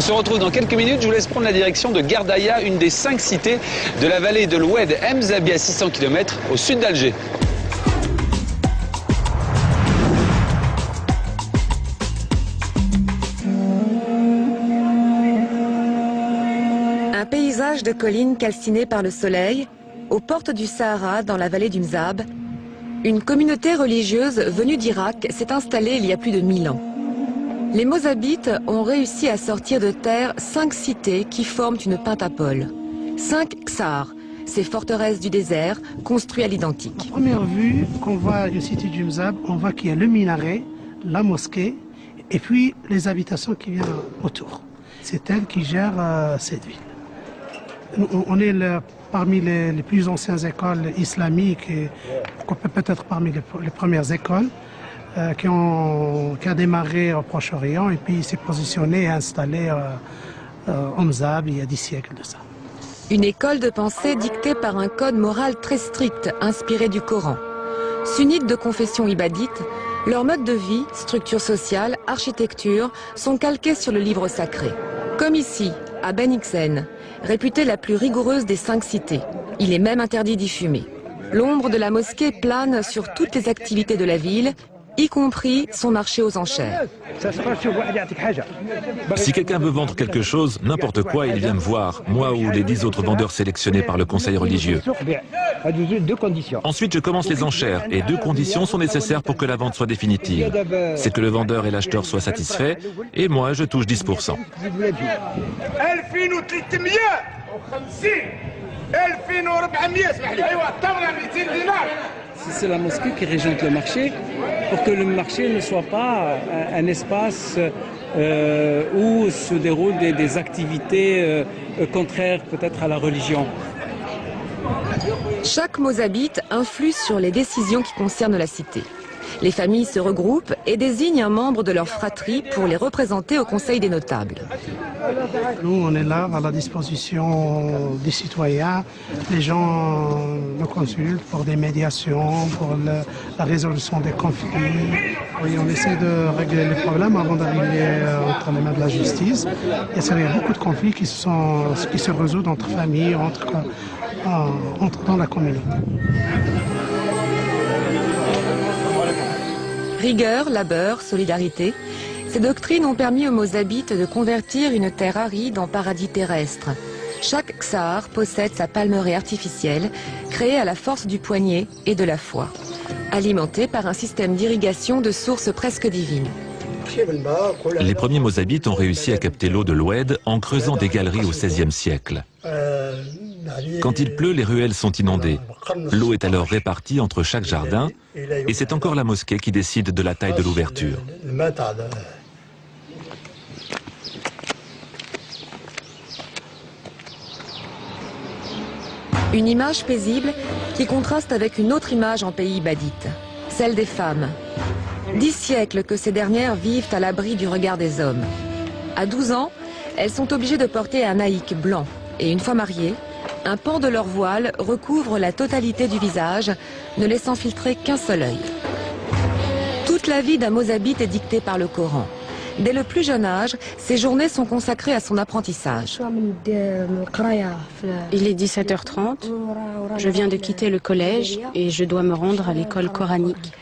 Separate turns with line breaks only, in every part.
On se retrouve dans quelques minutes. Je vous laisse prendre la direction de Gardaïa, une des 5 cités de la vallée de l'Oued Mzabi, à 600 km au sud d'Alger.
Un paysage de collines calcinées par le soleil, aux portes du Sahara, dans la vallée du Mzab. Une communauté religieuse venue d'Irak s'est installée il y a plus de 1000 ans. Les Mozabites ont réussi à sortir de terre 5 cités qui forment une pentapole. 5 ksars, ces forteresses du désert construites à l'identique.
À première vue, quand on voit une cité du Mzab, on voit qu'il y a le minaret, la mosquée et puis les habitations qui viennent autour. C'est elle qui gère cette ville. On est parmi les plus anciennes écoles islamiques et peut-être parmi les premières écoles qui a démarré au Proche-Orient et puis s'est positionné et installé au Mzab il y a 10 siècles de ça.
Une école de pensée dictée par un code moral très strict, inspiré du Coran. Sunnites de confession ibadite, leur mode de vie, structure sociale, architecture sont calqués sur le livre sacré. Comme ici, à Ben Ixen, réputée la plus rigoureuse des 5 cités. Il est même interdit d'y fumer. L'ombre de la mosquée plane sur toutes les activités de la ville, y compris son marché aux enchères.
Si quelqu'un veut vendre quelque chose, n'importe quoi, il vient me voir, moi ou les 10 autres vendeurs sélectionnés par le conseil religieux. Ensuite, je commence les enchères et 2 conditions sont nécessaires pour que la vente soit définitive. C'est que le vendeur et l'acheteur soient satisfaits et moi, je touche 10%.
C'est la mosquée qui régente le marché pour que le marché ne soit pas un espace où se déroulent des activités contraires peut-être à la religion.
Chaque Mozabite influe sur les décisions qui concernent la cité. Les familles se regroupent et désignent un membre de leur fratrie pour les représenter au Conseil des notables.
Nous, on est là à la disposition des citoyens. Les gens nous consultent pour des médiations, pour la résolution des conflits. Oui, on essaie de régler les problèmes avant d'arriver entre les mains de la justice. Et il y a beaucoup de conflits qui se résolvent entre familles, dans la communauté.
Rigueur, labeur, solidarité, ces doctrines ont permis aux Mozabites de convertir une terre aride en paradis terrestre. Chaque ksar possède sa palmeraie artificielle, créée à la force du poignet et de la foi, alimentée par un système d'irrigation de sources presque divines.
Les premiers Mozabites ont réussi à capter l'eau de l'Oued en creusant des galeries au XVIe siècle. Quand il pleut, les ruelles sont inondées. L'eau est alors répartie entre chaque jardin et c'est encore la mosquée qui décide de la taille de l'ouverture.
Une image paisible qui contraste avec une autre image en pays ibadite, celle des femmes. 10 siècles que ces dernières vivent à l'abri du regard des hommes. À 12 ans, elles sont obligées de porter un haïk blanc et une fois mariées, un pan de leur voile recouvre la totalité du visage, ne laissant filtrer qu'un seul œil. Toute la vie d'un Mozabite est dictée par le Coran. Dès le plus jeune âge, ses journées sont consacrées à son apprentissage.
Il est 17h30, je viens de quitter le collège et je dois me rendre à l'école coranique.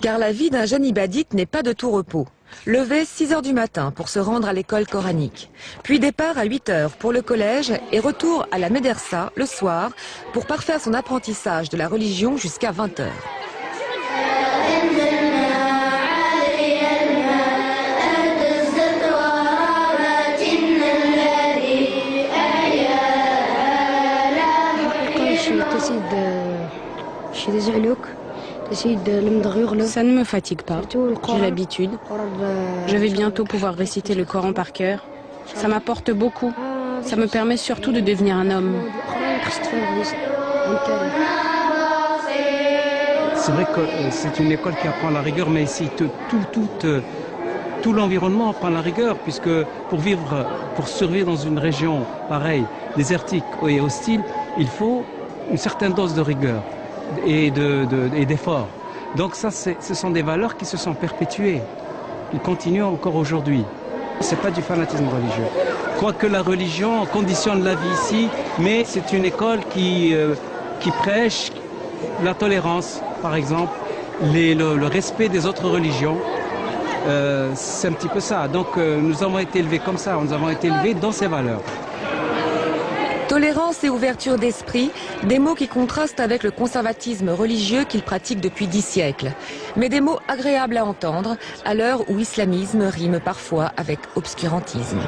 Car la vie d'un jeune ibadite n'est pas de tout repos. Levé 6 h du matin pour se rendre à l'école coranique, puis départ à 8 h pour le collège et retour à la médersa le soir pour parfaire son apprentissage de la religion jusqu'à 20 h.
Ça ne me fatigue pas, j'ai l'habitude. Je vais bientôt pouvoir réciter le Coran par cœur. Ça m'apporte beaucoup. Ça me permet surtout de devenir un homme.
C'est vrai que c'est une école qui apprend la rigueur, mais ici tout l'environnement apprend la rigueur, puisque pour survivre dans une région pareille, désertique et hostile, il faut une certaine dose de rigueur et d'effort. Donc ça, ce sont des valeurs qui se sont perpétuées. il continue encore aujourd'hui. C'est pas du fanatisme religieux. Quoique la religion conditionne la vie ici, mais c'est une école qui prêche la tolérance, par exemple, le respect des autres religions. C'est un petit peu ça. Donc nous avons été élevés comme ça, nous avons été élevés dans ces valeurs.
Tolérance et ouverture d'esprit, des mots qui contrastent avec le conservatisme religieux qu'ils pratiquent depuis 10 siècles. Mais des mots agréables à entendre à l'heure où islamisme rime parfois avec obscurantisme.